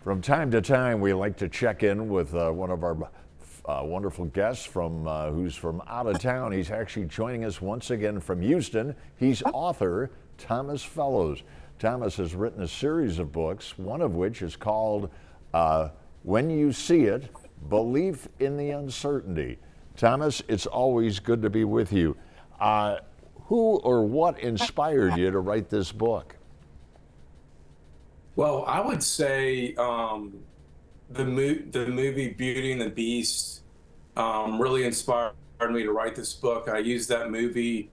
From time to time, we like to check in with one of our wonderful guests who's from out of town. He's actually joining us once again from Houston. He's author Thomas Fellows. Thomas has written a series of books, one of which is called When You See It, Belief in the Uncertainty. Thomas, it's always good to be with you. Who or what inspired you to write this book? Well, I would say the movie Beauty and the Beast really inspired me to write this book. I used that movie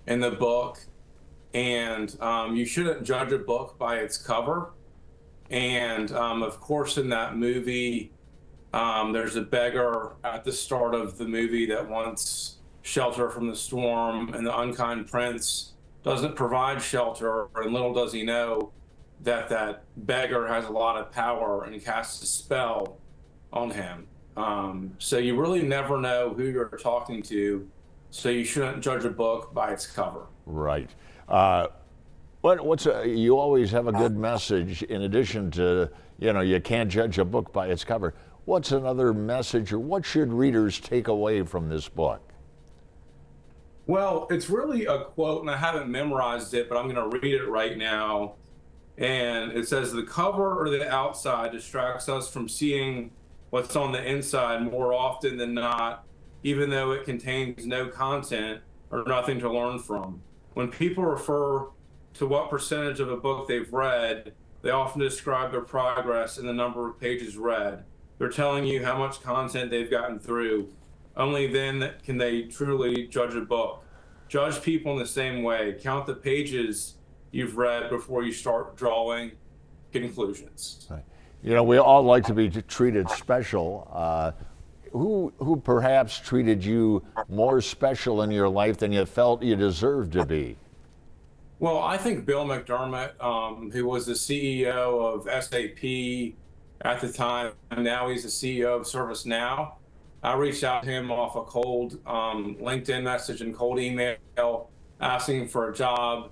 in the book, and you shouldn't judge a book by its cover. And of course, in that movie, there's a beggar at the start of the movie that wants shelter from the storm, and the unkind prince doesn't provide shelter, and little does he know that beggar has a lot of power and casts a spell on him. So you really never know who you're talking to, so you shouldn't judge a book by its cover. Right. You always have a good message in addition to, you can't judge a book by its cover. What's another message, or what should readers take away from this book? Well, it's really a quote, and I haven't memorized it, but I'm going to read it right now. And it says, "The cover or the outside distracts us from seeing what's on the inside more often than not, even though it contains no content or nothing to learn from. When people refer to what percentage of a book they've read, they often describe their progress in the number of pages read. They're telling you how much content they've gotten through. Only then can they truly judge a book. Judge people in the same way. Count the pages you've read before you start drawing conclusions." Right. We all like to be treated special. Who perhaps treated you more special in your life than you felt you deserved to be? Well, I think Bill McDermott, who was the CEO of SAP at the time, and now he's the CEO of ServiceNow. I reached out to him off a cold LinkedIn message and cold email asking for a job.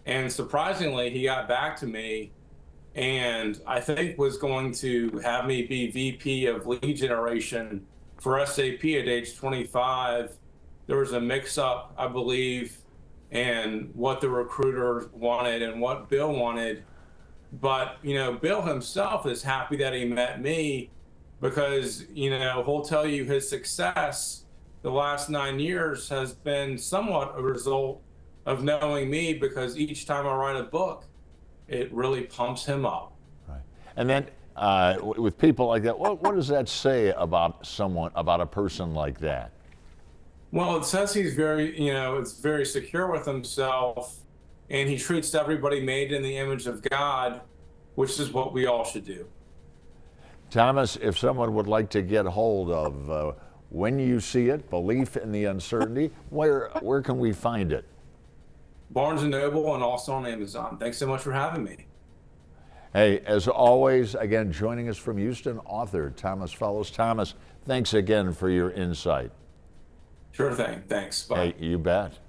And surprisingly, he got back to me, and I think was going to have me be VP of lead generation for SAP at age 25. There was a mix-up, I believe, in what the recruiter wanted and what Bill wanted. But, Bill himself is happy that he met me because, he'll tell you his success the last 9 years has been somewhat a result of knowing me, because each time I write a book, it really pumps him up. Right. And then with people like that, what does that say about a person like that? Well, it says he's very secure with himself, and he treats everybody made in the image of God, which is what we all should do. Thomas, if someone would like to get hold of When You See It, Belief in the Uncertainty, where can we find it? Barnes & Noble, and also on Amazon. Thanks so much for having me. Hey, as always, again, joining us from Houston, author Thomas Fellows. Thomas, thanks again for your insight. Sure thing. Thanks. Bye. Hey, you bet.